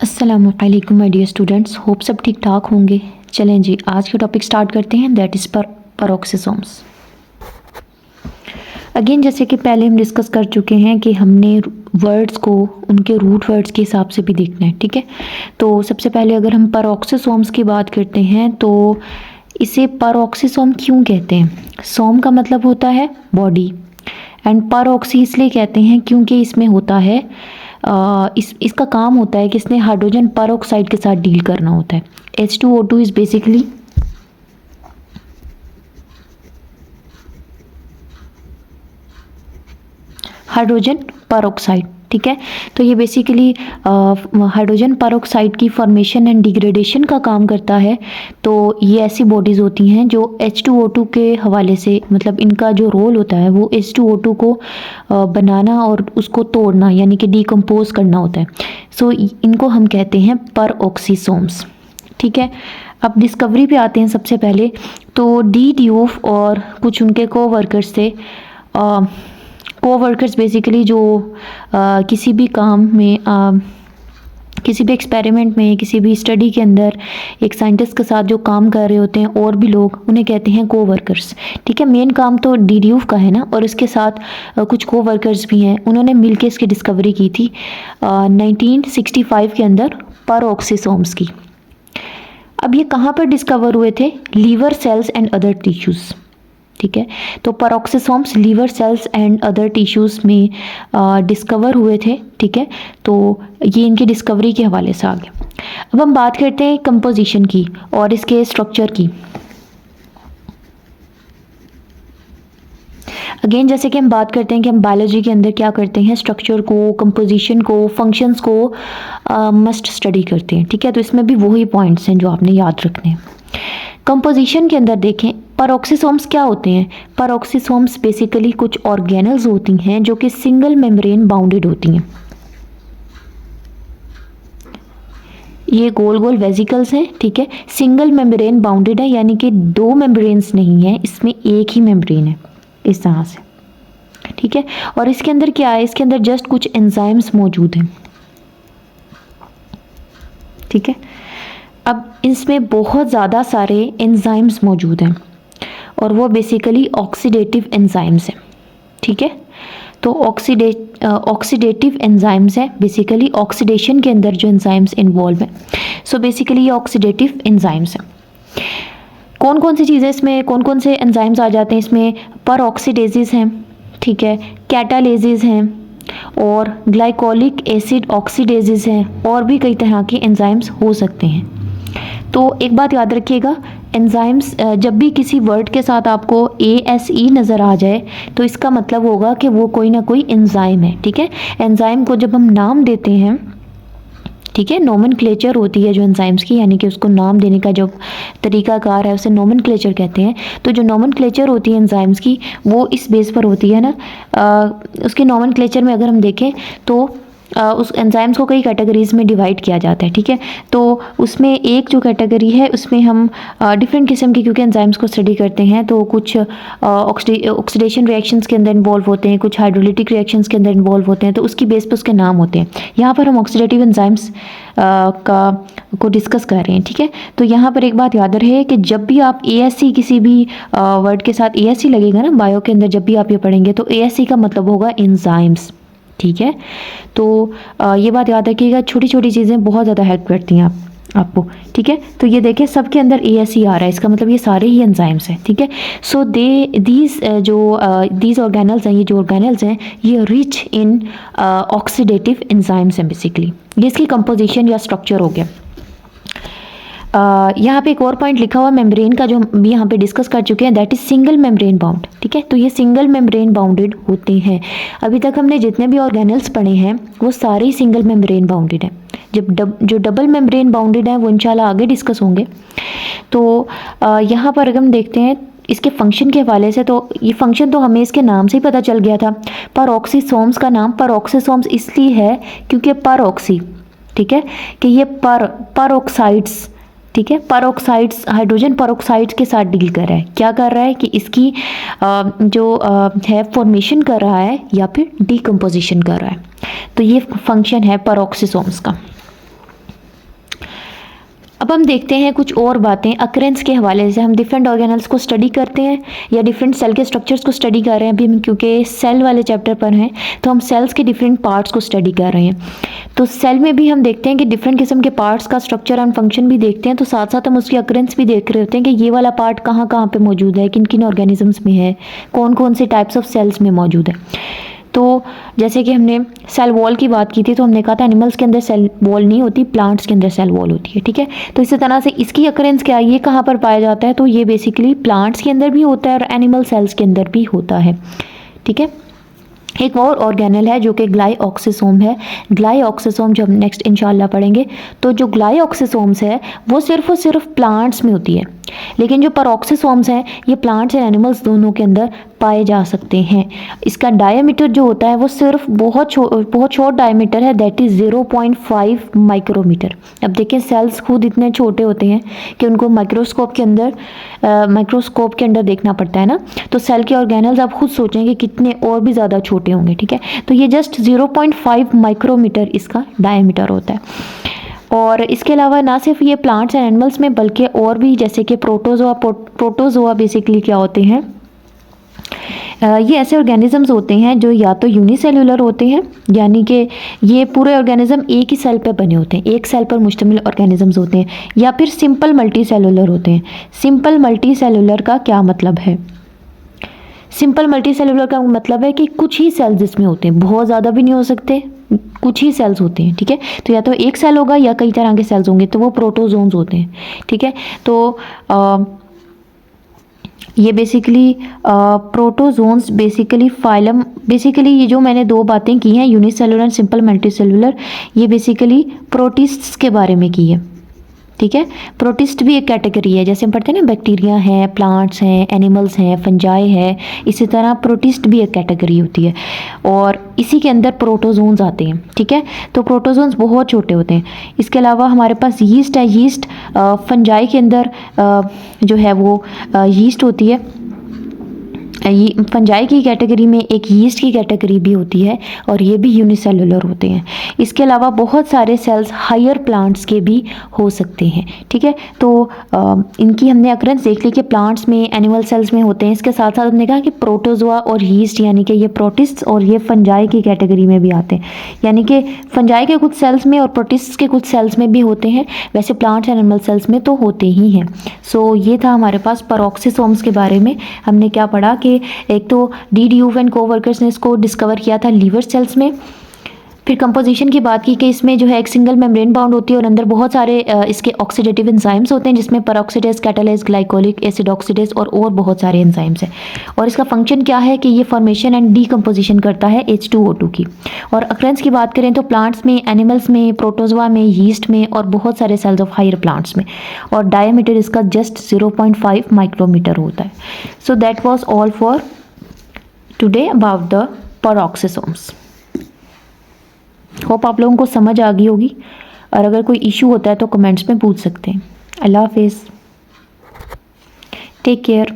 अस्सलामुअलैकुम my dear students, hope सब ठीक ठाक होंगे। चलें जी, आज के टॉपिक स्टार्ट करते हैं, दैट इज़ पेरोक्सिसोम्स। अगेन जैसे कि पहले हम डिस्कस कर चुके हैं कि हमने वर्ड्स को उनके रूट वर्ड्स के हिसाब से भी देखना है, ठीक है। तो सबसे पहले अगर हम पेरोक्सिसोम्स की बात करते हैं तो इसे पेरोक्सिसोम क्यों कहते हैं? सोम का मतलब होता है बॉडी, एंड पेरोक्सी इसलिए कहते हैं क्योंकि इसमें होता है इसका काम होता है कि इसने हाइड्रोजन पेरोक्साइड के साथ डील करना होता है। H2O2 is basically hydrogen peroxide, ठीक है। तो ये बेसिकली हाइड्रोजन पेरोक्साइड की फॉर्मेशन एंड डिग्रेडेशन का काम करता है। तो ये ऐसी बॉडीज़ होती हैं जो H2O2 के हवाले से, मतलब इनका जो रोल होता है वो H2O2 को बनाना और उसको तोड़ना, यानी कि डिकम्पोज करना होता है। सो इनको हम कहते हैं पेरोक्सिसोम्स, ठीक है। अब डिस्कवरी पे आते हैं सबसे पहले। तो डी ड्यूफ और कुछ उनके कोवर्कर्स थे। कोवर्कर्स बेसिकली जो किसी भी काम में किसी भी एक्सपेरिमेंट में, किसी भी स्टडी के अंदर एक साइंटिस्ट के साथ जो काम कर रहे होते हैं और भी लोग, उन्हें कहते हैं कोवर्कर्स, ठीक है। मेन काम तो डीड्यूफ का है ना, और इसके साथ कुछ कोवर्कर्स भी हैं, उन्होंने मिलकर इसकी डिस्कवरी की थी 1965 के अंदर पेरोक्सिसोम्स की। अब ये कहाँ पर डिस्कवर हुए थे? Liver cells and other tissues, ठीक है। तो peroxisomes liver cells and other tissues में डिस्कवर हुए थे, ठीक है। तो ये इनकी डिस्कवरी के हवाले से आ गया। अब हम बात करते हैं कंपोजिशन की और इसके स्ट्रक्चर की। अगेन जैसे कि हम बात करते हैं कि हम बायोलॉजी के अंदर क्या करते हैं, स्ट्रक्चर को, कंपोजिशन को, फंक्शंस को मस्ट स्टडी करते हैं, ठीक है। तो इसमें भी वही पॉइंट्स हैं जो आपने याद रखने हैं। कंपोजिशन के अंदर देखें, पेरोक्सिसोम्स क्या होते हैं? पेरोक्सिसोम्स बेसिकली कुछ ऑर्गेनल्स होती हैं जो कि सिंगल मेम्ब्रेन बाउंडेड होती हैं। ये गोल गोल वेसिकल्स हैं, ठीक है। सिंगल मेम्ब्रेन बाउंडेड है, यानी कि दो मेम्ब्रेन्स नहीं है, इसमें एक ही मेम्ब्रेन है, इस तरह से, ठीक है। और इसके अंदर क्या है? इसके अंदर जस्ट कुछ एंजाइम्स मौजूद हैं, ठीक है। अब इसमें बहुत ज़्यादा सारे एंजाइम्स मौजूद हैं और वो बेसिकली ऑक्सीडेटिव एंजाइम्स हैं, ठीक है। तो ऑक्सीडेटिव एंजाइम्स हैं, बेसिकली ऑक्सीडेशन के अंदर जो एंजाइम्स इन्वॉल्व हैं। सो बेसिकली ये ऑक्सीडेटिव एंजाइम्स हैं। कौन कौन सी चीज़ें इसमें, कौन कौन से एंजाइम्स आ जाते हैं इसमें? परऑक्सीडेजेस हैं, ठीक है, कैटालेजेस हैं, और ग्लाइकोलिक एसिड ऑक्सीडेजेस हैं, और भी कई तरह के एंजाइम्स हो सकते हैं। तो एक बात याद रखिएगा, एंजाइम्स जब भी किसी वर्ड के साथ आपको ASE नज़र आ जाए तो इसका मतलब होगा कि वो कोई ना कोई एंजाइम है, ठीक है। एंजाइम को जब हम नाम देते हैं, ठीक है, नोमेनक्लेचर होती है जो एंजाइम्स की, यानी कि उसको नाम देने का जो तरीकाकार है उसे नोमेनक्लेचर कहते हैं। तो जो नोमेनक्लेचर होती है एंजाइम्स की, वो इस बेस पर होती है ना, उसके नोमेनक्लेचर में अगर हम देखें तो उस एंजाइम्स को कई कैटेगरीज़ में डिवाइड किया जाता है, ठीक है। तो उसमें एक जो कैटेगरी है उसमें हम डिफरेंट किस्म के, क्योंकि एंजाइम्स को स्टडी करते हैं, तो कुछ ऑक्सीडेशन रिएक्शंस के अंदर इन्वॉल्व होते हैं, कुछ हाइड्रोलिटिक रिएक्शंस के अंदर इन्वॉल्व होते हैं, तो उसकी बेस पर उसके नाम होते हैं। यहाँ पर हम ऑक्सीडेटिव एंजाइम्स को डिस्कस कर रहे हैं, ठीक है। तो यहाँ पर एक बात याद रहे कि जब भी आप ASE, किसी भी वर्ड के साथ ASE लगेगा ना बायो के अंदर, जब भी आप ये पढ़ेंगे तो ASE का मतलब होगा एंजाइम्स, ठीक है। तो ये बात याद रखिएगा, छोटी छोटी चीज़ें बहुत ज़्यादा हेल्प करती हैं आपको, ठीक है। तो ये देखिए सबके अंदर ASE आ रहा है, इसका मतलब ये सारे ही एंजाइम्स हैं, ठीक है। सो दीज ऑर्गेनल्स हैं, ये जो ऑर्गेनल्स हैं ये रिच इन ऑक्सीडेटिव एंजाइम्स हैं बेसिकली। ये इसकी कंपोजिशन या स्ट्रक्चर हो गया। यहाँ पे एक और पॉइंट लिखा हुआ मेम्ब्रेन का, जो हम यहाँ पे डिस्कस कर चुके हैं, that is single membrane bound, ठीक है। तो ये सिंगल मेम्ब्रेन बाउंडेड होते हैं। अभी तक हमने जितने भी ऑर्गेनल्स पढ़े हैं वो सारे ही सिंगल मेम्ब्रेन बाउंडेड हैं। जो डबल मेम्ब्रेन बाउंडेड है वो इंशाल्लाह आगे डिस्कस होंगे। तो यहाँ पर अगर हम देखते हैं इसके फंक्शन के हवाले से, तो ये फंक्शन तो हमें इसके नाम से ही पता चल गया था। पेरोक्सिसोम्स का नाम पेरोक्सिसोम्स इसलिए है क्योंकि पेरोक्सी, ठीक है, कि ये पेरोक्साइड्स, ठीक है, पेरोक्साइड्स हाइड्रोजन पेरोक्साइड्स के साथ डील कर रहा है। क्या कर रहा है कि इसकी जो है फॉर्मेशन कर रहा है या फिर डिकम्पोजिशन कर रहा है। तो ये फंक्शन है पेरोक्सिसोम्स का। अब हम देखते हैं कुछ और बातें अक्रेंस के हवाले से। हम डिफरेंट ऑर्गेनल्स को स्टडी करते हैं या डिफरेंट सेल के स्ट्रक्चर्स को स्टडी कर रहे हैं। अभी हम क्योंकि सेल वाले चैप्टर पर हैं तो हम सेल्स के डिफरेंट पार्ट्स को स्टडी कर रहे हैं। तो सेल में भी हम देखते हैं कि डिफरेंट किस्म के पार्ट्स का स्ट्रक्चर एंड फंक्शन भी देखते हैं, तो साथ साथ हम उसकी अक्रेंस भी देख रहे होते हैं कि ये वाला पार्ट कहाँ कहाँ पे मौजूद है, किन किन ऑर्गेनिजम्स में है, कौन कौन से टाइप्स ऑफ सेल्स में मौजूद है। तो जैसे कि हमने सेल वॉल की बात की थी, तो हमने कहा था एनिमल्स के अंदर सेल वॉल नहीं होती, प्लांट्स के अंदर सेल वॉल होती है, ठीक है। तो इसी तरह से इसकी अकरेंस क्या है, ये कहाँ पर पाया जाता है, तो ये बेसिकली प्लांट्स के अंदर भी होता है और एनिमल सेल्स के अंदर भी होता है, ठीक है। एक और ऑर्गेनल है जो कि ग्लाइऑक्सिसोम है। ग्लाइऑक्सिसोम जो हम नेक्स्ट इंशाल्लाह पढ़ेंगे। तो जो ग्लाइऑक्सिसोम्स है वो सिर्फ और सिर्फ प्लांट्स में होती है, लेकिन जो पेरोक्सिसोम्स हैं ये प्लांट्स एंड एनिमल्स दोनों के अंदर पाए जा सकते हैं। इसका डायमीटर जो होता है वो सिर्फ बहुत शॉर्ट डायमीटर है, दैट इज़ 0.5 माइक्रोमीटर। अब देखिए सेल्स खुद इतने छोटे होते हैं कि उनको माइक्रोस्कोप के अंदर देखना पड़ता है ना। तो सेल के ऑर्गेनल्स आप खुद सोचेंगे कितने और भी ज़्यादा छोटे होंगे, ठीक है। तो ये जस्ट 0.5 माइक्रोमीटर इसका डायमीटर होता है। और इसके अलावा ना सिर्फ ये प्लांट्स एंड एनिमल्स में बल्कि और भी, जैसे कि प्रोटोजोआ बेसिकली क्या होते हैं, ये ऐसे ऑर्गेनिजम्स होते हैं जो या तो यूनिसेल्युलर होते हैं, यानी कि ये पूरे ऑर्गेनिज्म एक ही सेल पर बने होते हैं, एक सेल पर मुश्तमिल ऑर्गेनिजम्स होते हैं, या फिर सिंपल मल्टी सेलुलर होते हैं। सिंपल मल्टी सेलुलर का क्या मतलब है? सिंपल मल्टी सेलुलर का मतलब है कि कुछ ही सेल्स इसमें होते हैं, बहुत ज़्यादा भी नहीं हो सकते, कुछ ही सेल्स होते हैं, ठीक है। तो या तो एक सेल होगा या कई तरह के सेल्स होंगे, तो वो प्रोटोजोन्स होते हैं, ठीक है। तो ये basically protozoans basically phylum, basically ये जो मैंने दो बातें की हैं यूनिसेलुलर एंड सिंपल मल्टीसेलुलर, ये बेसिकली प्रोटिस्ट्स के बारे में की है, ठीक है। प्रोटिस्ट भी एक कैटेगरी है, जैसे हम पढ़ते हैं ना बैक्टीरिया हैं, प्लांट्स हैं, एनिमल्स हैं, फंजाई है, इसी तरह प्रोटिस्ट भी एक कैटेगरी होती है और इसी के अंदर प्रोटोजोन्स आते हैं, ठीक है। तो प्रोटोजोन्स बहुत छोटे होते हैं। इसके अलावा हमारे पास यीस्ट है। यीस्ट फंजाई के अंदर जो है वो यीस्ट होती है। ये फंजाई की कैटेगरी में एक यीस्ट की कैटेगरी भी होती है और ये भी यूनिसेलुलर होते हैं। इसके अलावा बहुत सारे सेल्स हायर प्लांट्स के भी हो सकते हैं, ठीक है। तो इनकी हमने अक्रेंस देख ली कि प्लांट्स में, एनिमल सेल्स में होते हैं। इसके साथ साथ हमने कहा कि प्रोटोजोआ और यीस्ट यानी कि ये प्रोटिस्ट्स और ये फंजाई की कैटेगरी में भी आते हैं, यानी कि फंजाई के कुछ सेल्स में और प्रोटिस्ट्स के कुछ सेल्स में भी होते हैं, वैसे प्लांट्स एंड एनिमल सेल्स में तो होते ही हैं। सो ये था हमारे पास पेरोक्सिसोम्स के बारे में। हमने क्या पढ़ा कि एक तो डी ड्यूफ एंड कोवर्कर्स ने इसको डिस्कवर किया था लीवर सेल्स में। फिर कंपोजिशन की बात की कि इसमें जो है एक सिंगल मेम्ब्रेन बाउंड होती है और अंदर बहुत सारे इसके ऑक्सीडेटिव एंजाइम्स होते हैं, जिसमें peroxidase, catalase, glycolic acid oxidase और बहुत सारे एंजाइम्स हैं। और इसका फंक्शन क्या है कि ये फॉर्मेशन एंड डीकम्पोजिशन करता है H2O2 की। और अक्रेंस की बात करें तो प्लांट्स में, एनिमल्स में, प्रोटोजोआ में, यीस्ट में और बहुत सारे सेल्स ऑफ हायर प्लांट्स में। और डायमीटर इसका जस्ट 0.5 माइक्रोमीटर होता है। So that was all for today about the peroxisomes. Hope आप लोगों को समझ आ गई होगी, और अगर कोई इशू होता है तो कमेंट्स में पूछ सकते हैं। अल्लाह हाफिज़, टेक केयर।